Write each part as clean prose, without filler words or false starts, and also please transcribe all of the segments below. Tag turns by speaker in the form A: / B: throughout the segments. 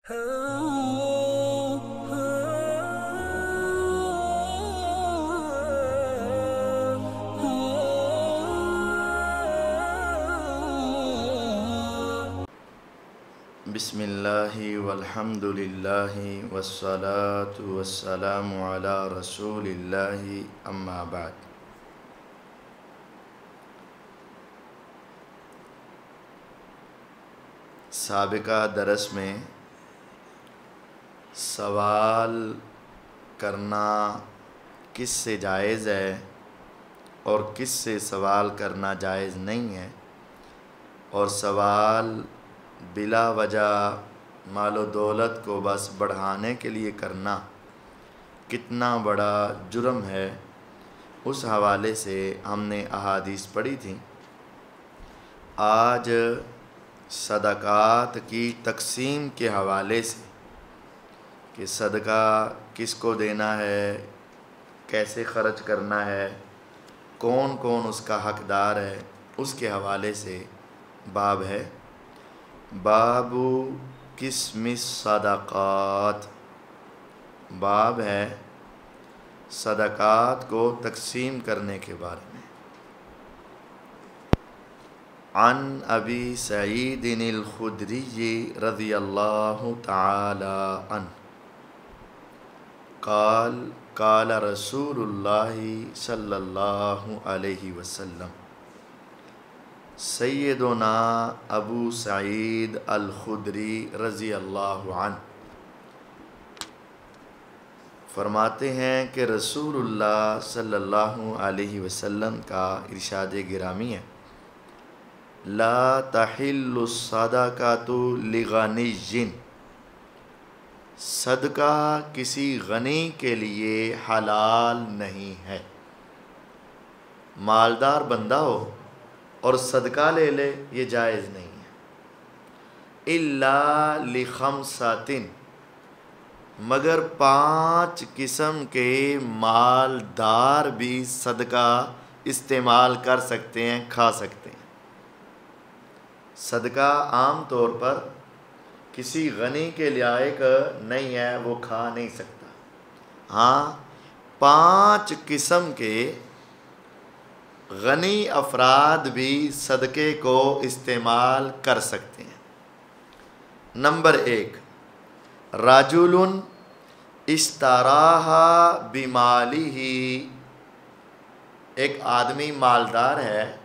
A: बिस्मिल्लाहि वल्हम्दुलिल्लाहि वस्सलातु वस्सलामु अला रसूलिल्लाहि अम्मा बाद। साबिका दरस में सवाल करना किस से जायज़ है और किस से सवाल करना जायज़ नहीं है, और सवाल बिला वजह मालो दौलत को बस बढ़ाने के लिए करना कितना बड़ा जुर्म है, उस हवाले से हमने अहादीस पढ़ी थी। आज सदक़ात की तकसीम के हवाले से कि सदका किसको देना है, कैसे ख़र्च करना है, कौन कौन उसका हक़दार है, उसके हवाले से बाब है। बाबू किस्मिस सदक़ात, बाब है सदक़ात को तकसीम करने के बारे में। अन अबी सईदिनिल खुदरी रज़ियल्लाहु तआला अन क़ाल क़ाल रसूलुल्लाहि सल्लल्लाहु अलैहि वसल्लम सैयदुना अबू सईद अल खुदरी रज़ियल्लाहु अन फरमाते हैं कि रसूलुल्लाह सल्लल्लाहु अलैहि वसल्लम का इरशाद गिरामी है, ला तहिल्लु सदक़ातु लिग़निय्यिन, सदका किसी गनी के लिए हलाल नहीं है। मालदार बंदा हो और सदका ले ले, ये जायज़ नहीं है। इल्ला लिखमसातिन, मगर 5 किस्म के मालदार भी सदका इस्तेमाल कर सकते हैं, खा सकते हैं। सदका आम तौर पर किसी गनी के लायक नहीं है, वो खा नहीं सकता। हाँ, 5 किस्म के गनी अफराद भी सदक़े को इस्तेमाल कर सकते हैं। नंबर 1, राजुलुन इश्तराहा बिमालिही, एक आदमी मालदार है,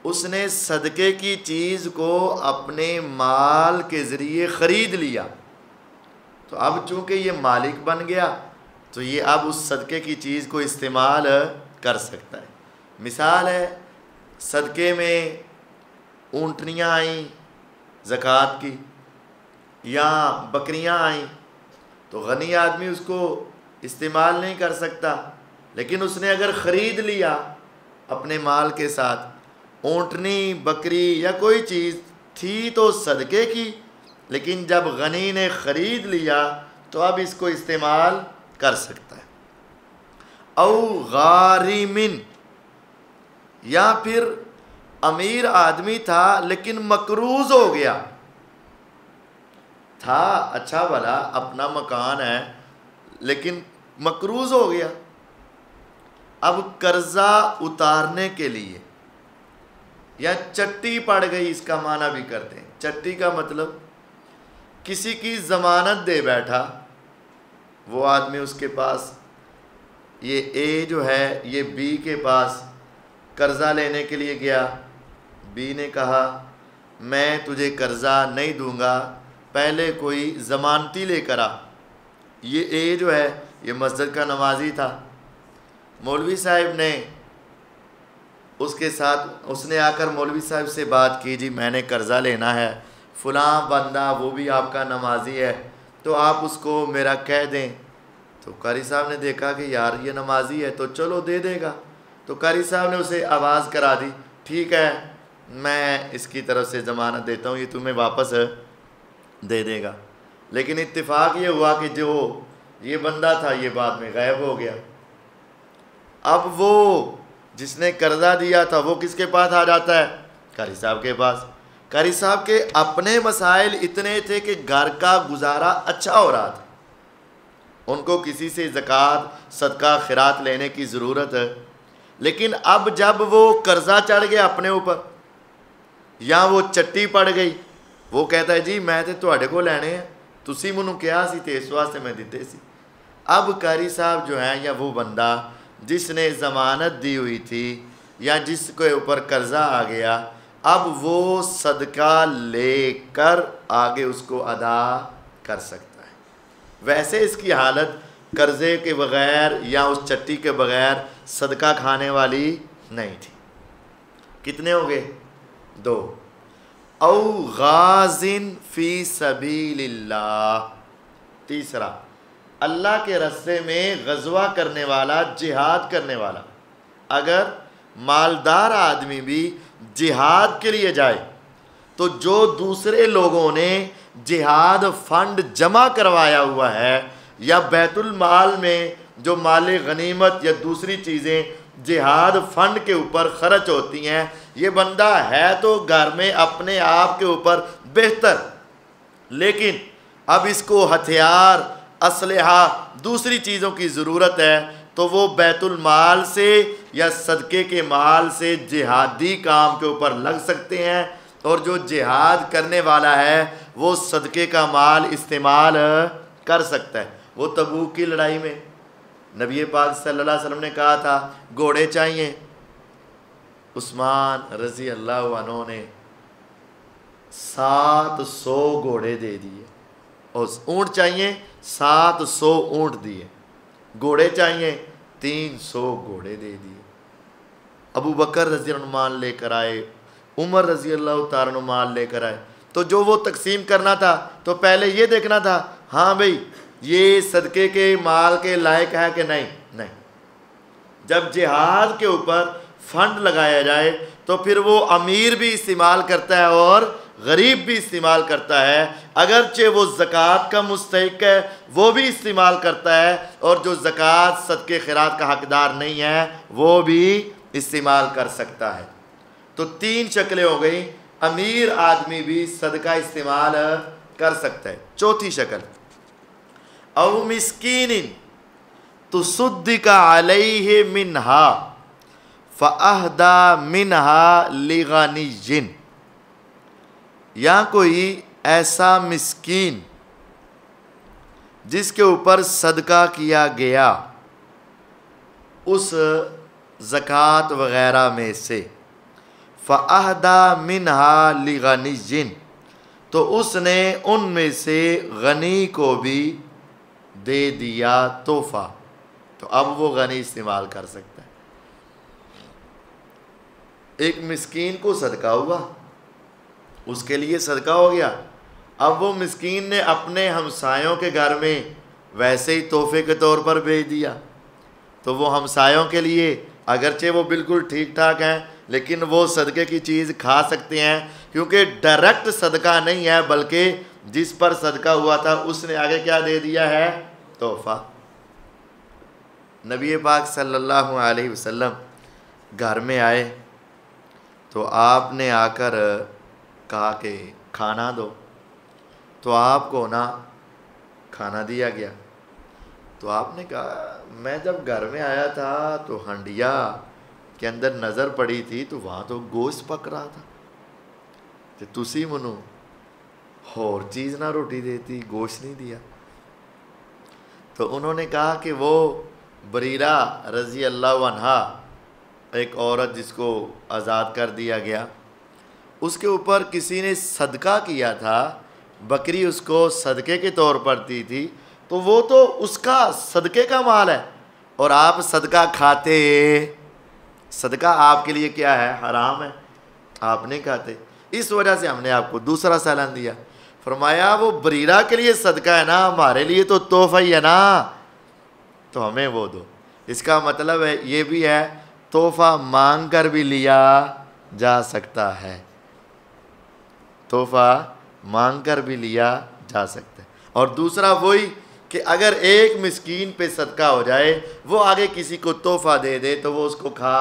A: उसने सदक़े की चीज़ को अपने माल के ज़रिए ख़रीद लिया, तो अब चूँकि ये मालिक बन गया तो ये अब उस सदक़े की चीज़ को इस्तेमाल कर सकता है। मिसाल है, सदक़े में ऊँटनियाँ आईं ज़कात की या बकरियाँ आईं, तो गनी आदमी उसको इस्तेमाल नहीं कर सकता, लेकिन उसने अगर ख़रीद लिया अपने माल के साथ, ऊँटनी बकरी या कोई चीज़ थी तो सदक़े की, लेकिन जब गनी ने ख़रीद लिया तो अब इसको इस्तेमाल कर सकता है। औ गारिमिन, या फिर अमीर आदमी था लेकिन मकरूज़ हो गया था, अच्छा भला अपना मकान है लेकिन मकरूज़ हो गया, अब कर्ज़ा उतारने के लिए, या चट्टी पड़ गई, इसका माना भी करते हैं। चट्टी का मतलब किसी की ज़मानत दे बैठा वो आदमी, उसके पास ये ए जो है ये बी के पास कर्ज़ा लेने के लिए गया, बी ने कहा मैं तुझे कर्ज़ा नहीं दूंगा, पहले कोई ज़मानती लेकर आ। ये ए जो है ये मस्जिद का नमाजी था, मौलवी साहब ने उसके साथ, उसने आकर मौलवी साहब से बात की, जी मैंने कर्ज़ा लेना है, फ़लाँ बंदा वो भी आपका नमाजी है, तो आप उसको मेरा कह दें। तो कारी साहब ने देखा कि यार ये नमाजी है तो चलो दे देगा, तो कारी साहब ने उसे आवाज़ करा दी, ठीक है मैं इसकी तरफ से ज़मानत देता हूँ, ये तुम्हें वापस दे देगा। लेकिन इत्तेफाक ये हुआ कि जो ये बंदा था ये बाद में गायब हो गया। अब वो जिसने कर्जा दिया था वो किसके पास आ जाता है? कारी साहब के पास। कारी साहब के अपने मसाइल इतने थे कि घर का गुजारा अच्छा हो रहा था, उनको किसी से ज़कात सदका खिरात लेने की ज़रूरत है। लेकिन अब जब वो कर्ज़ा चढ़ गया अपने ऊपर या वो चट्टी पड़ गई, वो कहता है जी मैं तो तुहाडे को लैने हैं, तुसी मैनू कहा सी ते इस वास्ते मैं दिते सी। अब कारी साहब जो है या वो बंदा जिसने ज़मानत दी हुई थी या जिसके ऊपर कर्ज़ा आ गया, अब वो सदका लेकर आगे उसको अदा कर सकता है। वैसे इसकी हालत कर्ज़े के बग़ैर या उस चट्टी के बग़ैर सदका खाने वाली नहीं थी। कितने हो गए? 2। औ गाज़िन फ़ी सबीलिल्लाह, तीसरा अल्लाह के रास्ते में गज़वा करने वाला, जिहाद करने वाला। अगर मालदार आदमी भी जिहाद के लिए जाए तो जो दूसरे लोगों ने जिहाद फंड जमा करवाया हुआ है या बैतुल माल में जो माल गनीमत या दूसरी चीज़ें जिहाद फंड के ऊपर खर्च होती हैं, ये बंदा है तो घर में अपने आप के ऊपर बेहतर, लेकिन अब इसको हथियार, असलहा, दूसरी चीज़ों की ज़रूरत है, तो वो बैतुल माल से या सदक़े के माल से जिहादी काम के ऊपर लग सकते हैं। और जो जिहाद करने वाला है वो सदक़े का माल इस्तेमाल कर सकता है। वो तबूक की लड़ाई में नबी पाक सल्लल्लाहु अलैहि वसल्लम ने कहा था घोड़े चाहिए, उस्मान रज़ी अल्लाह अन्हु ने 700 घोड़े दे दिए, और ऊँट चाहिए 700 ऊँट दिए, घोड़े चाहिए 300 घोड़े दे दिए। अबू बकर रज़ी अल्लाह माल लेकर आए, उमर रज़ी अल्लाह ताला माल लेकर आए। तो जो वो तकसीम करना था तो पहले ये देखना था, हाँ भाई ये सदक़े के माल के लायक है कि नहीं। नहीं, जब जिहाद के ऊपर फंड लगाया जाए तो फिर वो अमीर भी इस्तेमाल करता है और गरीब भी इस्तेमाल करता है। अगरचे वो ज़कात का मुस्तहिक है वो भी इस्तेमाल करता है, और जो ज़कात सदक़े खैरात का हकदार नहीं है वो भी इस्तेमाल कर सकता है। तो 3 शक्लें हो गई, अमीर आदमी भी सदका इस्तेमाल कर सकता है। चौथी शक्ल, औ मिस्कीनिन तुसद्दिका अलैहि मिन्हा फ़अहदा मिन्हा लिगनिय्यिन, या कोई ऐसा मिस्कीन जिसके ऊपर सदका किया गया उस ज़कात वग़ैरह में से, फ़अहदा मिन्हा लिगनिय्यिन, तो उसने उनमें से गनी को भी दे दिया तोहफ़ा, तो अब वो गनी इस्तेमाल कर सकता है। एक मिस्कीन को सदका हुआ, उसके लिए सदका हो गया, अब वो मिस्कीन ने अपने हमसायों के घर में वैसे ही तोहफे के तौर पर भेज दिया, तो वो हमसायों के लिए अगरचे वो बिल्कुल ठीक ठाक हैं लेकिन वो सदक़े की चीज़ खा सकते हैं, क्योंकि डायरेक्ट सदका नहीं है बल्कि जिस पर सदका हुआ था उसने आगे क्या दे दिया है? तोहफ़ा। नबी पाक सल्लल्लाहु अलैहि वसल्लम घर में आए तो आपने आकर कहा कि खाना दो, तो आपको ना खाना दिया गया। तो आपने कहा मैं जब घर में आया था तो हंडिया के अंदर नज़र पड़ी थी तो वहाँ तो गोश्त पक रहा था, तो तुसी मनु और चीज़ ना रोटी देती, गोश्त नहीं दिया। तो उन्होंने कहा कि वो बरीरा रज़ी अल्लाह अन्हा, एक औरत जिसको आज़ाद कर दिया गया, उसके ऊपर किसी ने सदका किया था, बकरी उसको सदक़े के तौर पर दी थी, तो वो तो उसका सदक़े का माल है और आप सदका खाते, सदका आपके लिए क्या है? हराम है, आप नहीं खाते। इस वजह से हमने आपको दूसरा सालन दिया। फरमाया वो बरीरा के लिए सदका है ना, हमारे लिए तो तोहफ़ा ही है ना, तो हमें वो दो। इसका मतलब है ये भी है तोहफ़ा मांग कर भी लिया जा सकता है, तोहफ़ा मांग कर भी लिया जा सकता है। और दूसरा वही कि अगर एक मिस्कीन पे सदका हो जाए, वो आगे किसी को तोहफ़ा दे दे तो वो उसको खा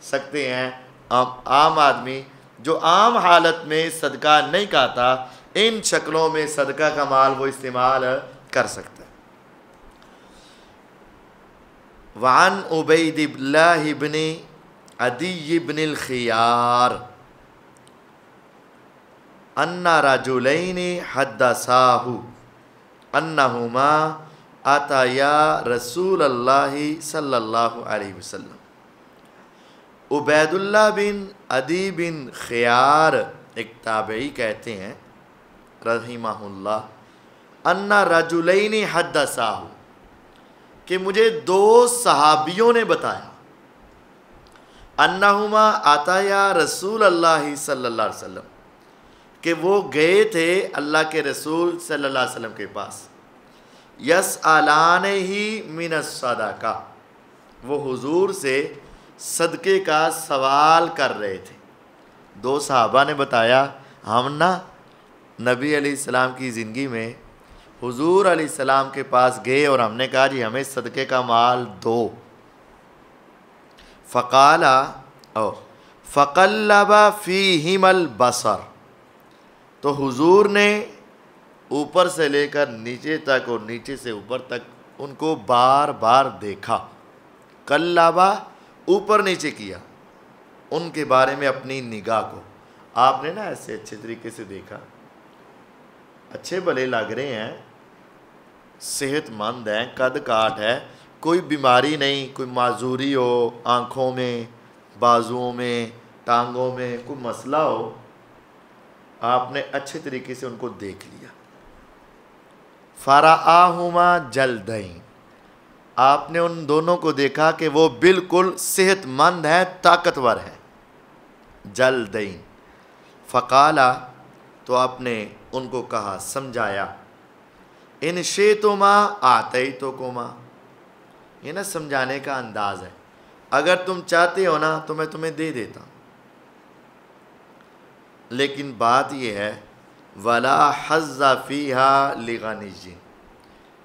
A: सकते हैं। आम आदमी जो आम हालत में सदका नहीं खाता, इन शक्लों में सदका का माल वो इस्तेमाल कर सकता है। वान उबैदिल्लाह इब्न अदी इब्न अल-खियार अन्ना रजुलैनि हद्दसाहु अन्नहुमा अताया रसूलल्लाहि सल्लल्लाहु अलैहि वसल्लम। उबैदुल्लाह बिन अदी बिन खियार एक ताबई कहते हैं रहिमहुल्लाह, अन्ना रजुलैनि हद्दसाहु, कि मुझे दो सहाबियों ने बताया, अन्नहुमा अताया रसूलल्लाहि सल्लल्लाहु अलैहि वसल्लम, कि वो गए थे अल्लाह के रसूल सल्लल्लाहु अलैहि वसल्लम के पास, यसअलाने ही मिनस सदका, वो हुजूर से सदके का सवाल कर रहे थे। दो सहाबा ने बताया, हम ना नबी अलैहिस्सलाम की ज़िंदगी में हुजूर अलैहिस्सलाम के पास गए और हमने कहा जी हमें सदके का माल दो। फ़क़ाला ओ फ़क़ल्लबा फ़ीहिमल बसर, तो हुजूर ने ऊपर से लेकर नीचे तक और नीचे से ऊपर तक उनको बार बार देखा। कल्लाबा ऊपर नीचे किया, उनके बारे में अपनी निगाह को आपने ना ऐसे अच्छे तरीके से देखा, अच्छे भले लग रहे हैं, सेहतमंद हैं, कद काठ है, कोई बीमारी नहीं, कोई माजूरी हो आँखों में, बाजुओं में, टांगों में कोई मसला हो, आपने अच्छे तरीके से उनको देख लिया। फ़राआहुमा जल्दैन, आपने उन दोनों को देखा कि वो बिल्कुल सेहतमंद है, ताकतवर है। जल्दैन फ़क़ाला, तो आपने उनको कहा, समझाया, इन शेतुमा आतैतुकुमा, ये ना समझाने का अंदाज़ है, अगर तुम चाहते हो ना तो मैं तुम्हें दे देता हूँ, लेकिन बात यह है वला हज़्ज़ा फ़ीहा लिग़निय्यिन,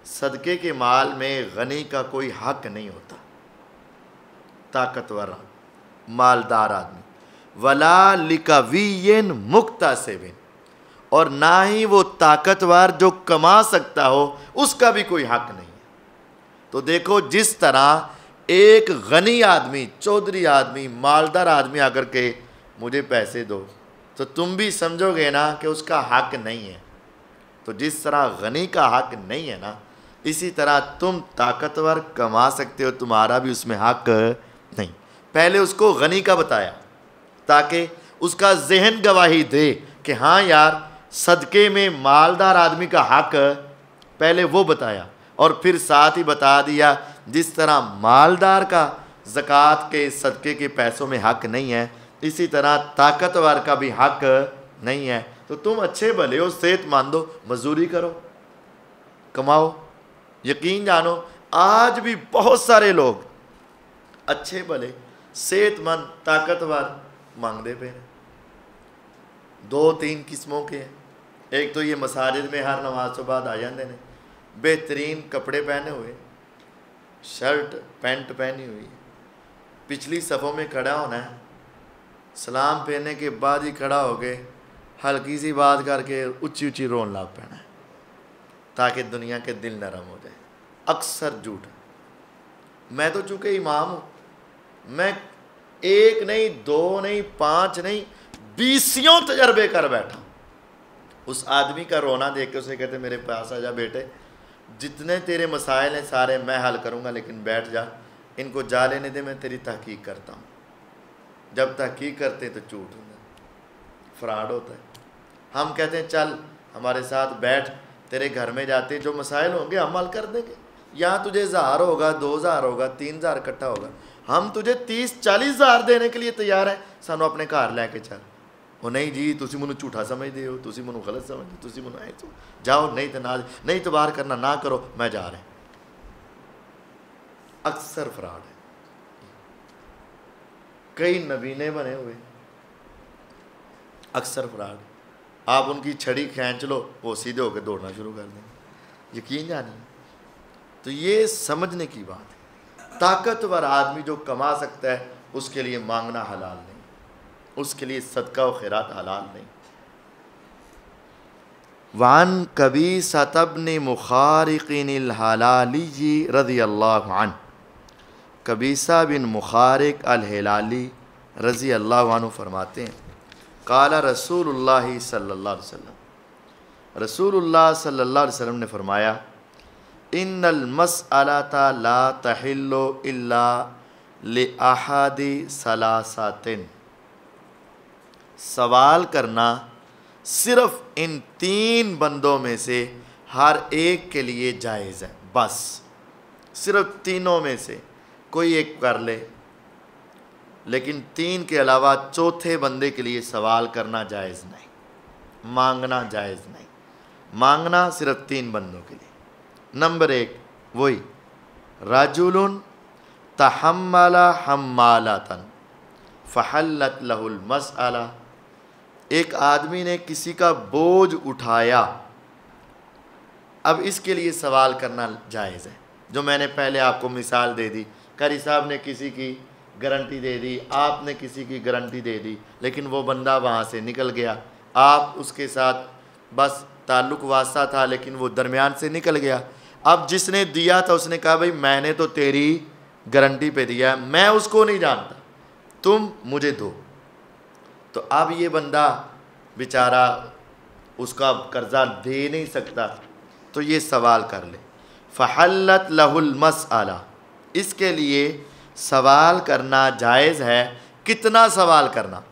A: सदक़े के माल में गनी का कोई हक नहीं होता, ताकतवर मालदार आदमी, वला लिक़विय्यिन मुक्तसिबिन, और ना ही वो ताकतवर जो कमा सकता हो उसका भी कोई हक नहीं है। तो देखो जिस तरह एक गनी आदमी, चौधरी आदमी, मालदार आदमी आकर के मुझे पैसे दो, तो तुम भी समझोगे ना कि उसका हक नहीं है। तो जिस तरह गनी का हक नहीं है ना, इसी तरह तुम ताकतवर कमा सकते हो, तुम्हारा भी उसमें हक नहीं। पहले उसको गनी का बताया ताकि उसका जहन गवाही दे कि हाँ यार सदके में मालदार आदमी का हक, पहले वो बताया, और फिर साथ ही बता दिया जिस तरह मालदार का ज़कात के सदके के पैसों में हक नहीं है, इसी तरह ताकतवर का भी हक नहीं है। तो तुम अच्छे भले हो, सेहतमंद हो, मजदूरी करो, कमाओ। यकीन जानो आज भी बहुत सारे लोग अच्छे भले सेहतमंद ताकतवर मांगते पे, दो तीन किस्मों के हैं। एक तो ये मसाजिद में हर नमाज के बाद आ जाते हैं, बेहतरीन कपड़े पहने हुए, शर्ट पैंट पहनी हुई, पिछली सफ़ों में खड़ा होना है, सलाम फेरने के बाद ही खड़ा हो गए, हल्की सी बात करके ऊंची ऊंची रोन लाभ पहना है ताकि दुनिया के दिल नरम हो जाए। अक्सर झूठ। मैं तो चूँकि इमाम हूँ, मैं एक नहीं, दो नहीं, पाँच नहीं, 20 तजर्बे कर बैठा। उस आदमी का रोना देख के उसे कहते मेरे पास आ जा बेटे, जितने तेरे मसाइल हैं सारे मैं हल करूँगा, लेकिन बैठ जा, इनको जा लेने दे, मैं तेरी तहकीक करता हूँ। जब तहकीक करते तो झूठ होता है, फ्रॉड होता है। हम कहते हैं चल हमारे साथ बैठ, तेरे घर में जाते, जो मसाइल होंगे हम हल कर देंगे। यहाँ तुझे 1000 होगा, 2000 होगा, 3000 इकट्ठा होगा, हम तुझे 30-40 हज़ार देने के लिए तैयार है, सानू अपने घर लैके चल। वो नहीं जी तुसी मैनू झूठा समझते हो, तुसी मैनू गलत समझते, तुसी मैनू ऐ जाओ, नहीं तो ना, नहीं तो बाहर करना ना करो, मैं जा रहा। अक्सर फ्रॉड है। कई नबीने बने हुए, अक्सर फ्रॉड। आप उनकी छड़ी खींच लो, वो सीधे होकर दौड़ना शुरू कर देंगे। यकीन जानिए, तो ये समझने की बात है। ताकतवर आदमी जो कमा सकता है उसके लिए मांगना हलाल नहीं। उसके लिए सदका व खैरात हलाल नहीं। वान कबीसा इब्न मुखारिक़िन अल-हिलाली रज़ियल्लाहु अन्हु, कबीसा बिन मुखारिक अल-हिलाली रज़ी अल्लाह अन्हु फरमाते हैं, काला रसूलुल्लाह सल्लल्लाहु अलैहि वसल्लम, रसूलुल्लाह सल्लल्लाहु अलैहि वसल्लम ने फरमाया, इन्नल मसअलता ला तहिल्लु इल्ला लिअहदी सलासातिन, सवाल करना सिर्फ इन 3 बंदों में से हर एक के लिए जायज़ है। बस सिर्फ तीनों में से कोई एक कर ले, लेकिन 3 के अलावा चौथे बंदे के लिए सवाल करना जायज़ नहीं, मांगना जायज़ नहीं। मांगना सिर्फ 3 बंदों के लिए। नंबर 1 वही राजुलुन तहम्मला हम्मालतन फहल्लत लहुल मसअला, एक आदमी ने किसी का बोझ उठाया, अब इसके लिए सवाल करना जायज़ है। जो मैंने पहले आपको मिसाल दे दी, कारी साहब ने किसी की गारंटी दे दी, आपने किसी की गारंटी दे दी, लेकिन वो बंदा वहाँ से निकल गया, आप उसके साथ बस ताल्लुक़ वास्ता था, लेकिन वो दरमियान से निकल गया। अब जिसने दिया था उसने कहा भाई मैंने तो तेरी गारंटी पे दिया है, मैं उसको नहीं जानता, तुम मुझे दो। तो अब ये बंदा बेचारा उसका कर्ज़ा दे नहीं सकता, तो ये सवाल कर ले। फ़हल्लत लहुल मसअला, इसके लिए सवाल करना जायज़ है। कितना सवाल करना?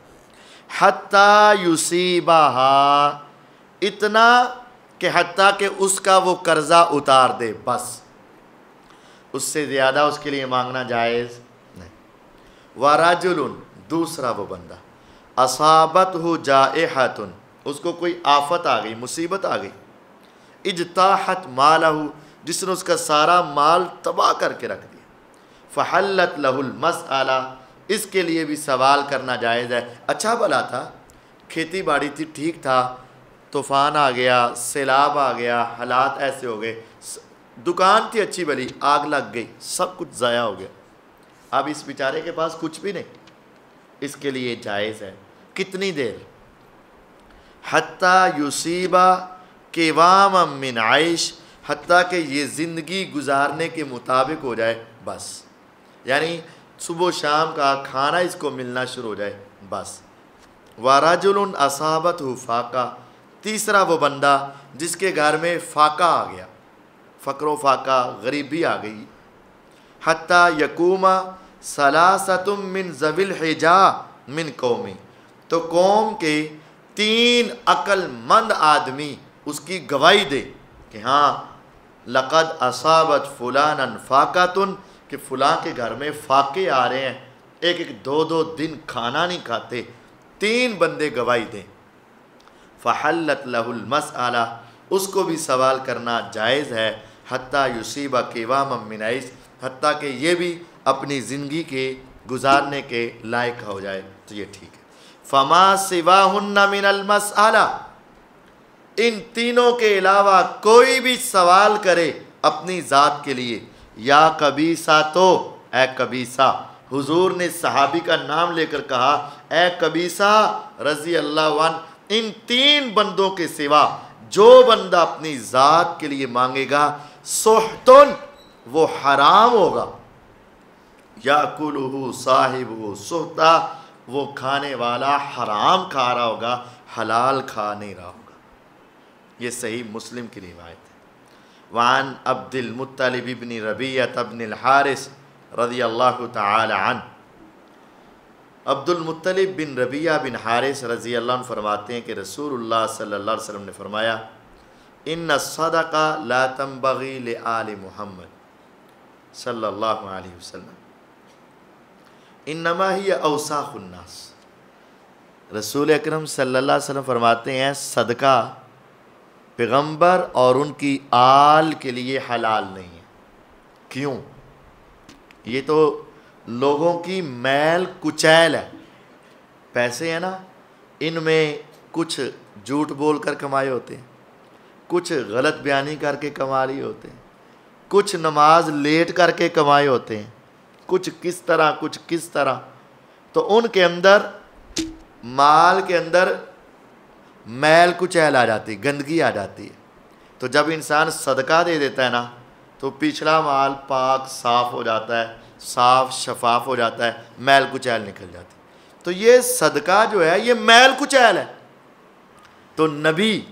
A: हत्ता युसीबाहा, इतना कि हत्ता कि उसका वो कर्ज़ा उतार दे, बस उससे ज़्यादा उसके लिए मांगना जायज़ नहीं। वराजुलुन, दूसरा वो बंदा, असाबतहु जाइहतुन, उसको कोई आफत आ गई, मुसीबत आ गई, इज्ताहत मालहु, जिसने उसका सारा माल तबाह करके रख दिया, फ़हल्लत लहुल मसअला, इसके लिए भी सवाल करना जायज़ है। अच्छा भला था, खेती बाड़ी थी, ठीक था, तूफ़ान आ गया, सैलाब आ गया, हालात ऐसे हो गए, दुकान थी अच्छी भली, आग लग गई, सब कुछ ज़ाया हो गया, अब इस बेचारे के पास कुछ भी नहीं, इसके लिए जायज़ है। कितनी देर? हत्ता युसीबा क़िवाम मिन आइश, हत्ता कि ये ज़िंदगी गुजारने के मुताबिक हो जाए, बस, यानी सुबह शाम का खाना इसको मिलना शुरू हो जाए, बस। वराजुलुन असाबतहु फाका, तीसरा वो बंदा जिसके घर में फाका आ गया, फ़क्र फाका, गरीबी आ गई, हत्ता यकूमा सलासतुम मिन ज़विल हिजा मिन कौमी, तो कौम के 3 अक्लमंद आदमी उसकी गवाही दे कि हाँ लक़द असाबत फ़ुलानन फ़ाक़तुन, कि फ़ुलां के घर में फाके आ रहे हैं, एक 2-2 दिन खाना नहीं खाते, 3 बंदे गवाही दें। फ़हल्लत लहुल मसअला, उसको भी सवाल करना जायज़ है। हत्ता युसीबा क़िवाम मिन आइश, हत्ता कि ये भी अपनी ज़िंदगी के गुजारने के लायक हो जाए, तो ये ठीक है। फ़मा सिवाहुन्ना मिनल मसअला, इन तीनों के अलावा कोई भी सवाल करे अपनी ज़ात के लिए, या कबीसा, तो ए कबीसा, हुजूर ने सहाबी का नाम लेकर कहा, ए कबीसा रज़ी अल्लाह अन्हु, इन 3 बंदों के सिवा जो बंदा अपनी ज़ात के लिए मांगेगा, सुहतुन, वो हराम होगा, याकुलुहु साहिबुहु सुहता, वो खाने वाला हराम खा रहा होगा, हलाल खा नहीं रहा होगा। ये सही मुस्लिम की रिवायत है। वान अब्दुल मुत्तलिब इब्न रबियत इब्न अल-हारिस रज़ियल्लाहु तआला अन्हु, अब्दुल मुत्तलिब बिन रबिया बिन हारिस रज़ी अल्लाह अन्हु फरमाते हैं कि रसूलुल्लाह सल्लल्लाहु अलैहि वसल्लम ने फरमाया, इन्ना सदका ला तंबगी ले आले मुहम्मद सल्लल्लाहु अलैहि वसल्लम, इन्नमा हिय औसाखुन नास। रसूल अकरम सल्लल्लाहु अलैहि वसल्लम फरमाते हैं, सदका पैगंबर और उनकी आल के लिए हलाल नहीं है। क्यों? ये तो लोगों की मैल कुचैल है। पैसे हैं ना, इनमें कुछ झूठ बोल कर कमाए होते हैं, कुछ गलत बयानी करके कमा लिए होते हैं, कुछ नमाज लेट करके कमाए होते हैं, कुछ किस तरह, कुछ किस तरह। तो उनके अंदर माल के अंदर मैल कुचैल आ जाती, गंदगी आ जाती है। तो जब इंसान सदका दे देता है ना, तो पिछला माल पाक साफ़ हो जाता है, साफ़ शफाफ हो जाता है, मैल कुचैल निकल जाती है। तो ये सदका जो है ये मैल कुचैल है। तो नबी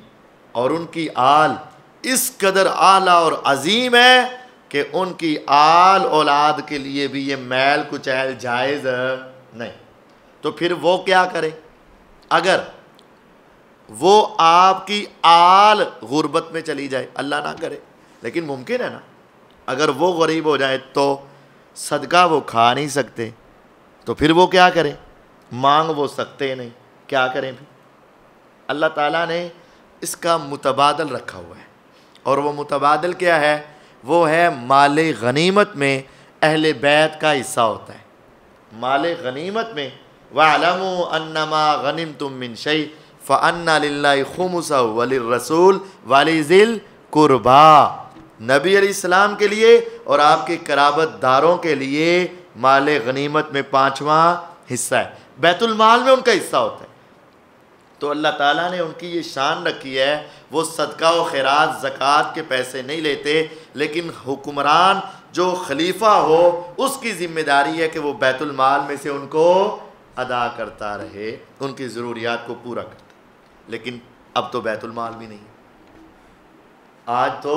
A: और उनकी आल इस कदर आला और अजीम है कि उनकी आल औलाद के लिए भी ये मैल कुचैल जायज़ नहीं। तो फिर वो क्या करे? अगर वो आपकी आल गुर्बत में चली जाए, अल्लाह ना करे, लेकिन मुमकिन है ना, अगर वो गरीब हो जाए तो सदका वो खा नहीं सकते, तो फिर वो क्या करें? मांग वो सकते नहीं, क्या करें फिर? अल्लाह ताला ने इसका मुतबादल रखा हुआ है, और वो मुतबादल क्या है? वो है माले गनीमत में अहले बैत का हिस्सा होता है। माले गनीमत में वअलमू अन्नमा गनिमतुम मिन शै फ़अन्ना लिल्लाहि खुमुसहु वलिर्रसूल वलिज़िल कुर्बा। नबी अलैहिस्सलाम के लिए और आपके कराबतदारों के लिए माले गनीमत में 5वां हिस्सा है, बैतुल माल में उनका हिस्सा होता है। तो अल्लाह ताला ने उनकी ये शान रखी है, वो सदका व खैरात ज़कात के पैसे नहीं लेते, लेकिन हुक्मरान जो खलीफा हो उसकी ज़िम्मेदारी है कि वो बैतुल माल में से उनको अदा करता रहे, उनकी ज़रूरियात को पूरा करता। लेकिन अब तो बैतुल माल भी नहीं है, आज तो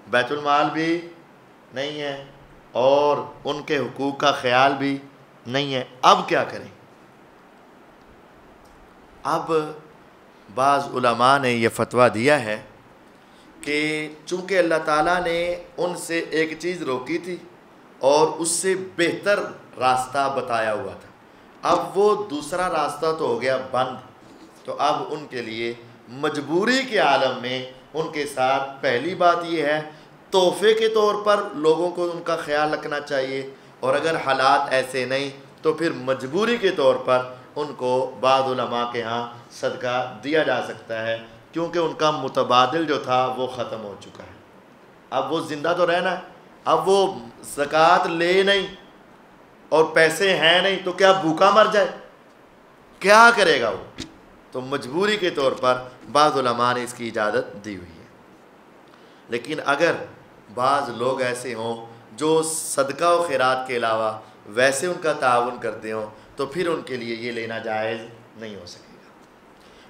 A: बैतुल माल भी नहीं है और उनके हुकूक का ख्याल भी नहीं है। अब क्या करें? अब बाज़ उलमा ने यह फ़तवा दिया है कि चूँकि अल्लाह ताला ने उनसे एक चीज़ रोकी थी और उससे बेहतर रास्ता बताया हुआ था, अब वो दूसरा रास्ता तो हो गया बंद, तो अब उनके लिए मजबूरी के आलम में उनके साथ पहली बात ये है, तोहफ़े के तौर पर लोगों को उनका ख्याल रखना चाहिए, और अगर हालात ऐसे नहीं तो फिर मजबूरी के तौर पर उनको बाद उलमा के यहाँ सदका दिया जा सकता है, क्योंकि उनका मुतबादिल जो था वो ख़त्म हो चुका है। अब वो ज़िंदा तो रहना है, अब वो ज़कात ले नहीं और पैसे हैं नहीं, तो क्या भूखा मर जाए? क्या करेगा वो? तो मजबूरी के तौर पर बाज़ उलमा ने इसकी इजाज़त दी हुई है। लेकिन अगर बाज़ लोग ऐसे हों जो सदका व खैरात के अलावा वैसे उनका ताउन करते हों, तो फिर उनके लिए ये लेना जायज़ नहीं हो सकेगा।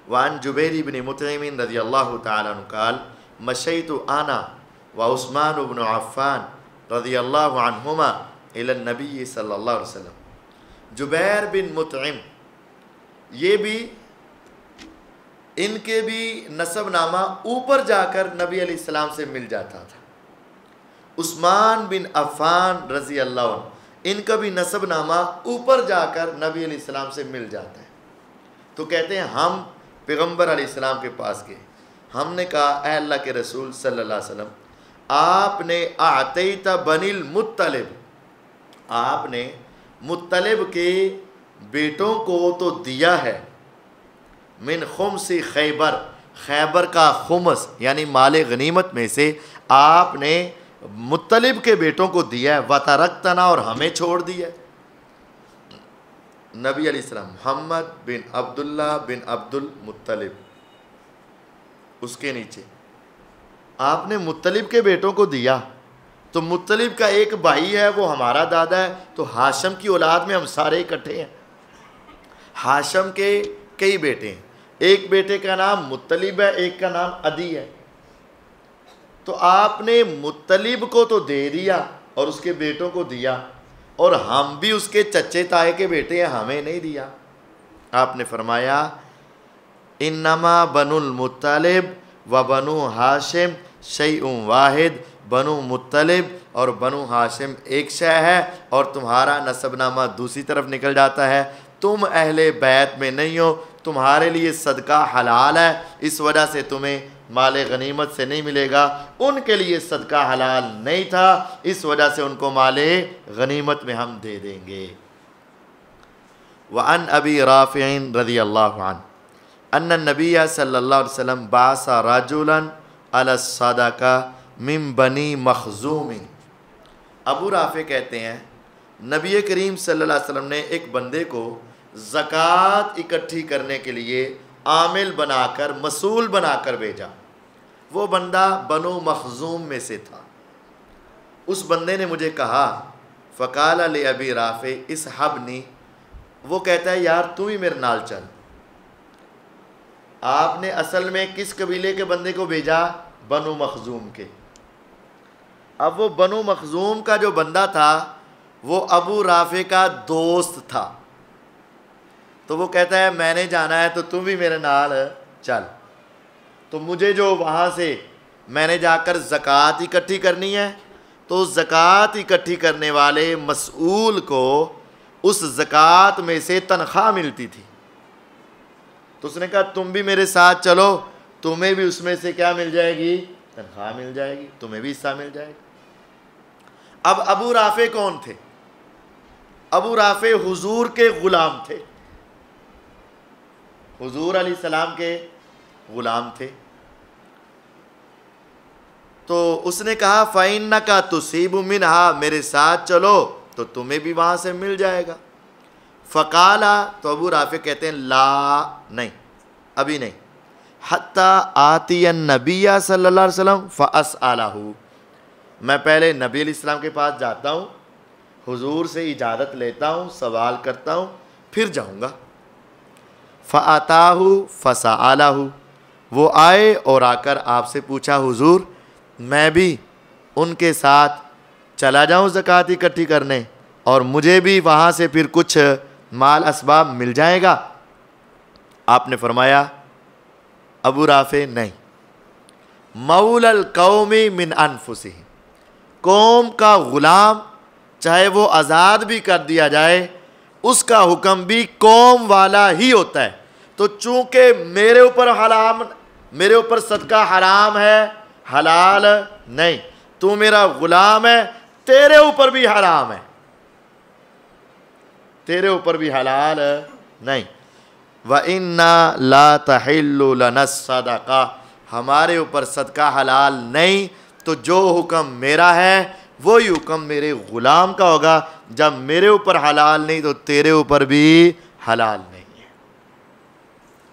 A: वान जुबैर इब्न मुतइम रज़ियल्लाहु ताला अन्हु क़ाल मशैतु आना व उस्मान इब्न अफ़्फ़ान रज़ियल्लाहु अन्हुमा इला नबी सल्लल्लाहु अलैहि वसल्लम। जुबैर बिन मुतइम, ये भी इनके भी नसबनामा ऊपर जाकर नबी अलैहिस्सलाम से मिल जाता था। उस्मान बिन अफ़्फ़ान रज़ी अल्लाह अन्हु, इनका भी नसबनामा ऊपर जाकर नबी अलैहिस्सलाम से मिल जाता है। तो कहते हैं हम पैगम्बर अलैहिस्सलाम के पास गए, हमने कहा ऐ अल्लाह के रसूल सल्लल्लाहु अलैहि वसल्लम, आपने आतैता बनिल मुत्तलिब, आपने मुत्तलिब के बेटों को तो दिया है, मिन खुमसी खैबर, खैबर का खुमस यानी माले गनीमत में से आपने मुत्तलिब के बेटों को दिया है, वतरक्तना, और हमें छोड़ दिया। नबी अलैहिस्सलाम मोहम्मद बिन अब्दुल्ला बिन अब्दुल मुत्तलिब, उसके नीचे आपने मुत्तलिब के बेटों को दिया। तो मुत्तलिब का एक भाई है, वो हमारा दादा है, तो हाशम की औलाद में हम सारे इकट्ठे हैं। हाशम के कई बेटे हैं, एक बेटे का नाम मुत्तलिब है, एक का नाम अदी है। तो आपने मुत्तलिब को तो दे दिया और उसके बेटों को दिया, और हम भी उसके चच्चे ताए के बेटे हैं, हमें नहीं दिया। आपने फरमाया इन्नमा बनुल मुत्तलिब व बनु हाशिम शैउन वाहिद, बनु मुत्तलिब और बनु हाशिम एक शय है, और तुम्हारा नसबनामा दूसरी तरफ निकल जाता है। तुम अहले बैत में नहीं हो, तुम्हारे लिए सदका हलाल है, इस वजह से तुम्हें माले गनीमत से नहीं मिलेगा। उनके लिए सदका हलाल नहीं था, इस वजह से उनको माले गनीमत में हम दे देंगे। वअन अबी राफ़िइन रज़ियल्लाहु अन्हु अन्न नबी सल्लल्लाहु अलैहि वसल्लम बासा रजुलन अला सदका मिन बनी मखज़ूम। अबू राफ़ी कहते हैं नबी करीम सल्लल्लाहु अलैहि वसल्लम ने एक बंदे को ज़कात इकट्ठी करने के लिए आमिल बनाकर, मसूल बनाकर भेजा। वो बंदा बनु मखजूम में से था। उस बंदे ने मुझे कहा, फ़काल ले अबी राफ़े इस हबनी, वो कहता है यार तू ही मेरे नाल चल। आपने असल में किस कबीले के बंदे को भेजा? बनु मखजूम के। अब वो बनु मखजूम का जो बंदा था वो अबू राफ़े का दोस्त था। तो वो कहता है मैंने जाना है तो तुम भी मेरे नाल चल। तो मुझे जो वहाँ से मैंने जाकर ज़कात इकट्ठी करनी है, तो ज़कात इकट्ठी करने वाले मसूल को उस ज़कात में से तनख्वाह मिलती थी। तो उसने कहा तुम भी मेरे साथ चलो, तुम्हें भी उसमें से क्या मिल जाएगी? तनख्वाह मिल जाएगी, तुम्हें भी हिस्सा मिल जाएगा। अब अबू राफ़े कौन थे? अबू राफ़े हुजूर के ग़ुलाम थे, हुजूर अलैहिस्सलाम के ग़ुलाम थे। तो उसने कहा फ़इन्नका तुसीबु मिनहा, मेरे साथ चलो तो तुम्हें भी वहाँ से मिल जाएगा। फ़काला, तो अबू राफ़े कहते हैं ला, नहीं अभी नहीं, हत्ता आतियन नबिया सल्लल्लाहु अलैहि वसल्लम फ़असअलहु, मैं पहले नबी अलैहिस्सलाम के पास जाता हूँ, हुजूर से इजाज़त लेता हूँ, सवाल करता हूँ, फिर जाऊँगा। फ़अताहु फ़सअलहु, वो आए और आकर आपसे पूछा हुजूर मैं भी उनके साथ चला जाऊँ ज़कात इकट्ठी करने, और मुझे भी वहाँ से फिर कुछ माल असबाब मिल जाएगा? आपने फरमाया अबू राफ़े नहीं, मौलल कौमी मिन अनफुसिही, कौम का ग़ुलाम चाहे वो आज़ाद भी कर दिया जाए उसका हुक्म भी कौम वाला ही होता है। तो चूँकि मेरे ऊपर सदका हराम है, हलाल नहीं, तू मेरा ग़ुलाम है, तेरे ऊपर भी हराम है, तेरे ऊपर भी हलाल नहीं। व इन्ना ला तहिल्लु लना सदका, हमारे ऊपर सदका हलाल नहीं, तो जो हुक्म मेरा है वही हुक्म मेरे ग़ुलाम का होगा। जब मेरे ऊपर हलाल नहीं तो तेरे ऊपर भी हलाल नहीं है।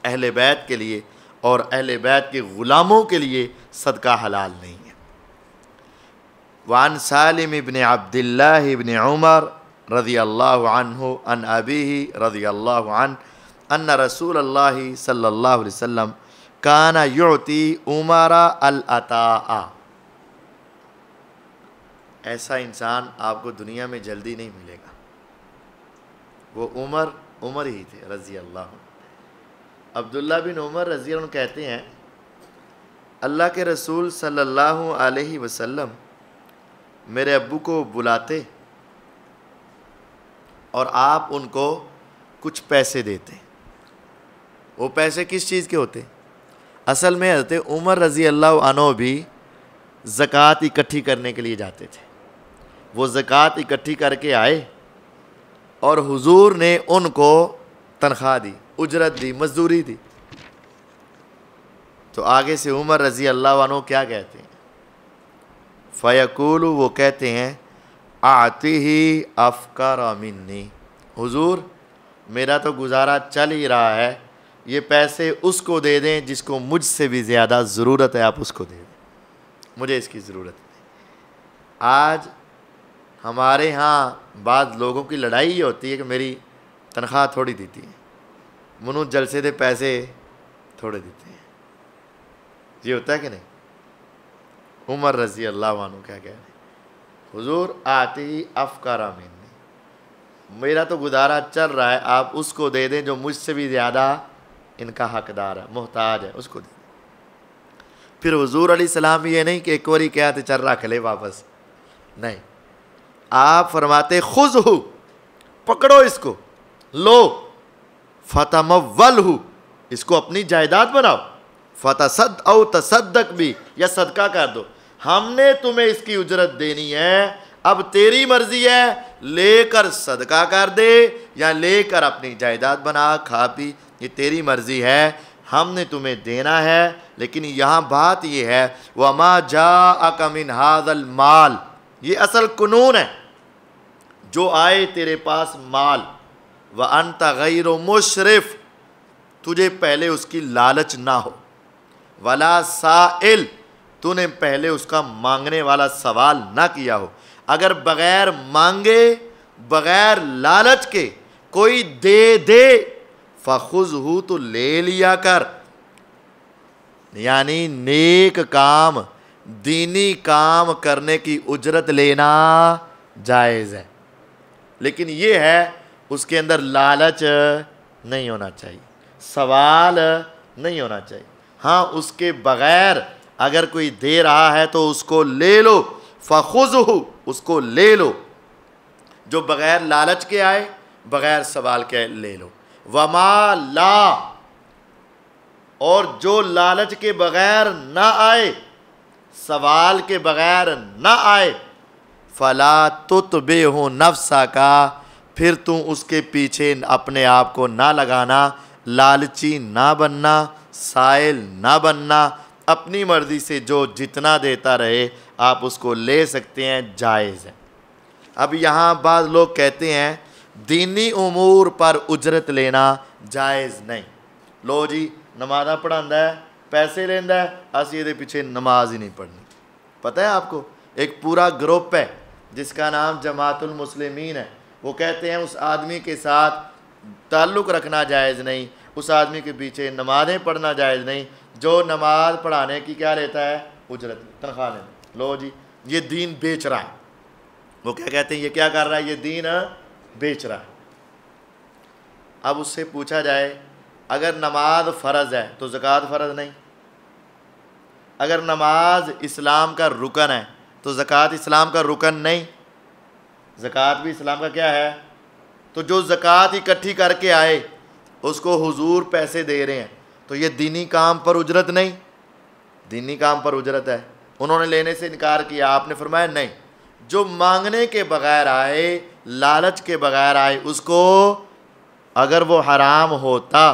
A: अहले बैत के लिए और अहले बैत के ग़ुलामों के लिए सदका हलाल नहीं है। वान सालिम इब्न अब्दुल्लाह इब्न उमर रज़ियल्लाहु अन्हु अन अबीही रज़ियल्लाहु अन्हु अन्ना रसूलल्लाहि सल्लल्लाहु अलैहि वसल्लम काना युअती उमरा अल अताआ, ऐसा इंसान आपको दुनिया में जल्दी नहीं मिलेगा। वो उमर ही थे रज़ी अल्लाह। अब्दुल्ला बिन उमर रज़ी अल्लाह कहते हैं अल्लाह के रसूल सल्लल्लाहु अलैहि वसल्लम मेरे अब्बू को बुलाते और आप उनको कुछ पैसे देते। वो पैसे किस चीज़ के होते? असल में हज़रत उमर रज़ी अल्लाह अन्हु भी ज़कात इकट्ठी करने के लिए जाते थे। वो ज़कात इकट्ठी करके आए और हुजूर ने उनको तनख्वाह दी, उजरत दी, मजदूरी दी। तो आगे से उमर रज़ी अल्लाह अन्हु क्या कहते हैं? फ़यक़ूलु, वो कहते हैं आतिही अफ़कर मिन्नी, हुजूर मेरा तो गुजारा चल ही रहा है, ये पैसे उसको दे दें जिसको मुझसे भी ज़्यादा ज़रूरत है, आप उसको दे दें, मुझे इसकी ज़रूरत नहीं। आज हमारे यहाँ बाद लोगों की लड़ाई ये होती है कि मेरी तनख्वाह थोड़ी देती है, मुनु जलसे दे पैसे थोड़े देते हैं। ये होता है कि नहीं? उमर रज़ी अल्लाह अन्हु क्या कह रहे हैं? हुजूर आते ही अफ़कारा मिन्नी, मेरा तो गुजारा चल रहा है, आप उसको दे दें जो मुझसे भी ज़्यादा इनका हकदार है, मोहताज है, उसको दे दें। फिर हुजूर अलैहिस्सलाम ये नहीं कि एक बारी क्या थे चल रख ले वापस, नहीं, आप फरमाते खुज़हु, पकड़ो इसको, लो, फतमव्वलहु, इसको अपनी जायदाद बनाओ, फतसद औ तसद्दक भी, या सदका कर दो, हमने तुम्हें इसकी उजरत देनी है, अब तेरी मर्जी है, लेकर सदका कर दे या लेकर अपनी जायदाद बना खा पी, ये तेरी मर्जी है, हमने तुम्हें देना है। लेकिन यहाँ बात ये है वमा जाअक मिन हाज़ल माल, ये असल कानून है, जो आए तेरे पास माल, व अंत गैर मुशरिफ, तुझे पहले उसकी लालच ना हो, वला साइल, तूने पहले उसका मांगने वाला सवाल ना किया हो। अगर बगैर मांगे बगैर लालच के कोई दे दे, फखुज़हू, तो ले लिया कर। यानी नेक काम, दीनी काम करने की उजरत लेना जायज़ है, लेकिन ये है उसके अंदर लालच नहीं होना चाहिए, सवाल नहीं होना चाहिए। हाँ, उसके बगैर अगर कोई दे रहा है तो उसको ले लो, फखुज़हू, उसको ले लो, जो बगैर लालच के आए, बगैर सवाल के ले लो। वमा ला, और जो लालच के बगैर ना आए, सवाल के बगैर ना आए, फला तुतबिहु नफ्सा का, फिर तू उसके पीछे अपने आप को ना लगाना, लालची ना बनना, साइल ना बनना। अपनी मर्ज़ी से जो जितना देता रहे आप उसको ले सकते हैं, जायज़ है। अब यहाँ बाद लोग कहते हैं दीनी उमूर पर उजरत लेना जायज़ नहीं। लो जी, नमाज़ा पढ़ांदा है, पैसे लेंदा है, असी ये पीछे नमाज ही नहीं पढ़नी। पता है आपको, एक पूरा ग्रुप है जिसका नाम जमातुल मुस्लिमीन है, वो कहते हैं उस आदमी के साथ ताल्लुक़ रखना जायज़ नहीं, उस आदमी के पीछे नमाज़ें पढ़ना जायज़ नहीं, जो नमाज पढ़ाने की क्या लेता है, उजरत, तनख्वाह लेता। लो जी, ये दीन बेच रहा है। वो क्या कहते हैं, ये क्या कर रहा है, ये दीन बेच रहा है। अब उससे पूछा जाए, अगर नमाज फ़र्ज़ है तो ज़कात फ़र्ज़ नहीं, अगर नमाज इस्लाम का रुकन है तो ज़कात इस्लाम का रुकन नहीं, ज़कात भी इस्लाम का क्या है। तो जो ज़कात इकट्ठी करके आए उसको हुजूर पैसे दे रहे हैं, तो ये दीनी काम पर उजरत नहीं, दीनी काम पर उजरत है। उन्होंने लेने से इनकार किया, आपने फरमाया नहीं, जो मांगने के बगैर आए, लालच के बगैर आए, उसको अगर वो हराम होता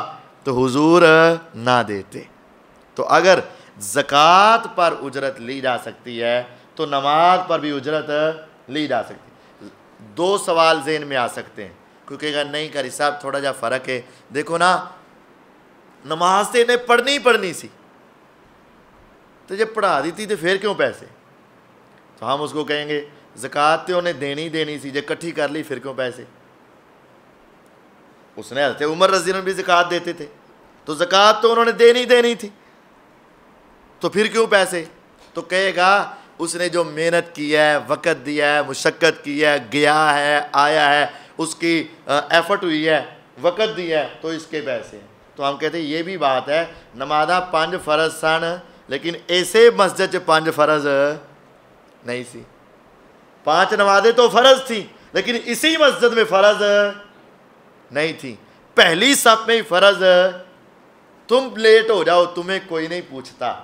A: तो हुजूर ना देते। तो अगर ज़कात पर उजरत ली जा सकती है तो नमाज पर भी उजरत ली जा सकती है। दो सवाल ज़हन में आ सकते हैं, क्योंकि अगर नहीं करी साहब थोड़ा जा फ़र्क है, देखो ना नमाज तो इन्हें पढ़नी ही पढ़नी सी, तो जब पढ़ा दी थी तो फिर क्यों पैसे। तो हम उसको कहेंगे ज़कात तो उन्हें देनी सी, जब इकट्ठी कर ली फिर क्यों पैसे। उसने हज़रत उमर रज़ी अल्लाह भी ज़कात देते थे, तो ज़कात तो उन्होंने देनी थी, तो फिर क्यों पैसे। तो कहेगा उसने जो मेहनत की है, वक़्त दिया है, मुशक्क़त की है, गया है, आया है, उसकी एफर्ट हुई है, वक़्त दिया है, तो इसके पैसे हैं। तो हम कहते हैं ये भी बात है, नमाज़ा 5 फ़र्ज़ सन, लेकिन ऐसे मस्जिद 5 फ़र्ज़ नहीं सी। 5 नमाज़ें तो फ़र्ज़ थी, लेकिन इसी मस्जिद में फ़र्ज़ नहीं थी, पहली सफ में ही फ़र्ज़। तुम लेट हो जाओ, तुम्हें कोई नहीं पूछता।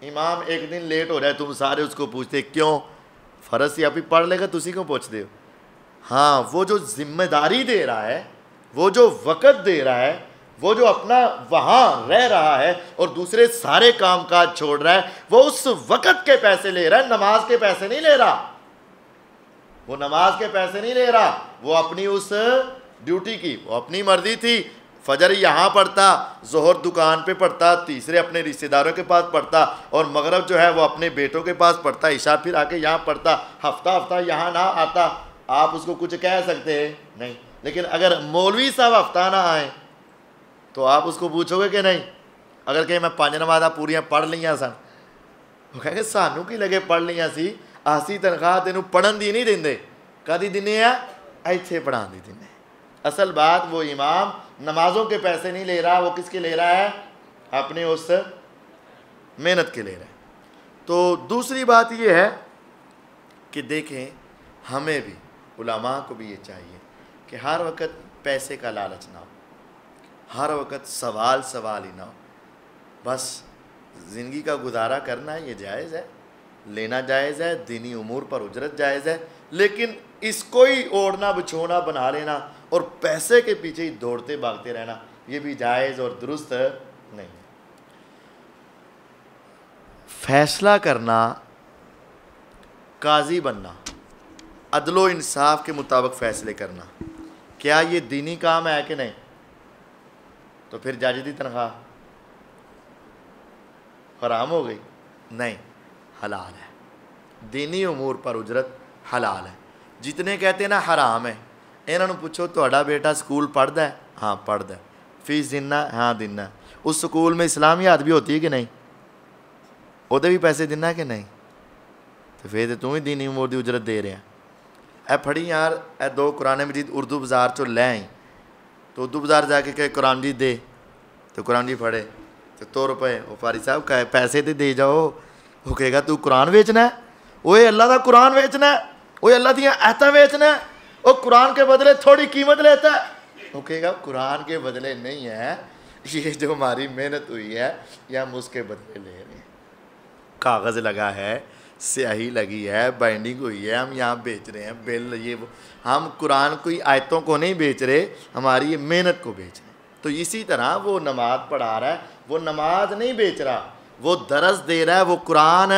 A: इमाम एक दिन लेट हो जाए, तुम सारे उसको पूछते क्यों, फ़र्ज़ से आप ही पढ़ लेगा, तुसी क्यों पूछते हो। हाँ, वो जो जिम्मेदारी दे रहा है, वो जो वक़्त दे रहा है, वो जो अपना वहाँ रह रहा है और दूसरे सारे काम काज छोड़ रहा है, वो उस वक़्त के पैसे ले रहा है, नमाज के पैसे नहीं ले रहा। वो नमाज के पैसे नहीं ले रहा, वो अपनी उस ड्यूटी की, वो अपनी मर्जी थी। फजर यहाँ पढ़ता, ज़ोहर दुकान पे पढ़ता, तीसरे अपने रिश्तेदारों के पास पढ़ता, और मगरब जो है वो अपने बेटों के पास पढ़ता, इशा फिर आके यहाँ पढ़ता, हफ्ता यहाँ ना आता, आप उसको कुछ कह सकते हैं नहीं। लेकिन अगर मौलवी साहब हफ्ता ना आए तो आप उसको पूछोगे कि नहीं। अगर कहीं मैं 5 नमाज़ां पूरियां पढ़ लियां सन, वो कहेंगे सानू की लगे पढ़ लियां सी, आसी तनख्वाह तेनू पढ़न दी नहीं देंदे, कदी दिने आ इत्थे पढ़ान दी दिने। असल बात वो इमाम नमाजों के पैसे नहीं ले रहा, वो किसके ले रहा है, अपने उस मेहनत के ले रहा है। तो दूसरी बात ये है कि देखें, हमें भी, उलमा को भी ये चाहिए कि हर वक्त पैसे का लालच ना हो, हर वक्त सवाल ही ना हो। बस ज़िंदगी का गुजारा करना है, ये जायज़ है, लेना जायज़ है, दीनी उमूर पर उजरत जायज़ है, लेकिन इसको ही ओढ़ना बिछोना बना लेना और पैसे के पीछे ही दौड़ते भागते रहना, ये भी जायज़ और दुरुस्त नहीं। फैसला करना, काजी बनना, अदलो इंसाफ के मुताबिक फ़ैसले करना क्या ये दीनी काम है कि नहीं? तो फिर जज की तनख्वाह हराम हो गई? नहीं, हलाल है। दीनी उमूर पर उजरत हलाल है। जितने कहते हैं ना हराम है, इन्होंने पूछो तुहाडा बेटा स्कूल पढ़ता है? हाँ पढ़ता है। फीस दिना? हाँ दिना। उस स्कूल में इस्लामियात भी होती है कि नहीं? ਉਹਦੇ भी पैसे दिना कि नहीं? तो फिर तो तू ही दीनी उमूर की उजरत दे रहा। ए फड़ी यार, ए 2 कुरान मजीद उर्दू बाज़ार चो लै आई, तो उर्दू बाज़ार जाके कहे कुरान जी दे, तो कुरान जी फड़े तो 100 रुपये। वो फारी साहब कहे पैसे तो दे जाओ। वो कहेगा तू कुरान बेचना है? ओए अल्लाह का कुरान बेचना है? ओए अल्लाह दियाँ आयतां बेचना है? वो कुरान के बदले थोड़ी कीमत लेता है? वो कहेगा कुरान के बदले नहीं है, ये जो हमारी मेहनत हुई है ये हम उसके बदले ले रहे हैं। कागज़ लगा है, स्याही लगी है, बाइंडिंग हुई है, हम यहाँ बेच रहे हैं बिल, ये वो। हम कुरान कोई आयतों को नहीं बेच रहे, हमारी ये मेहनत को बेच रहे हैं। तो इसी तरह वो नमाज पढ़ा रहा है, वो नमाज नहीं बेच रहा, वो दरस दे रहा है, वो कुरान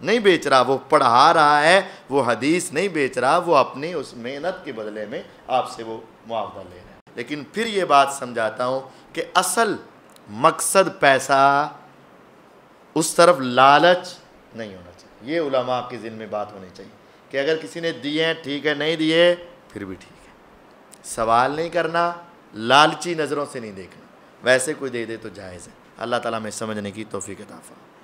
A: नहीं बेच रहा, वो पढ़ा रहा है, वो हदीस नहीं बेच रहा, वो अपनी उस मेहनत के बदले में आपसे वो मुआवजा ले रहा है। लेकिन फिर ये बात समझाता हूँ कि असल मकसद पैसा, उस तरफ लालच नहीं होना चाहिए। ये उलमा के ज़िन में बात होनी चाहिए कि अगर किसी ने दिए हैं ठीक है, नहीं दिए फिर भी ठीक है। सवाल नहीं करना, लालची नज़रों से नहीं देखना, वैसे कोई दे दे तो जायज़ है। अल्लाह ताला में समझने की तौफीक अता फरमाए।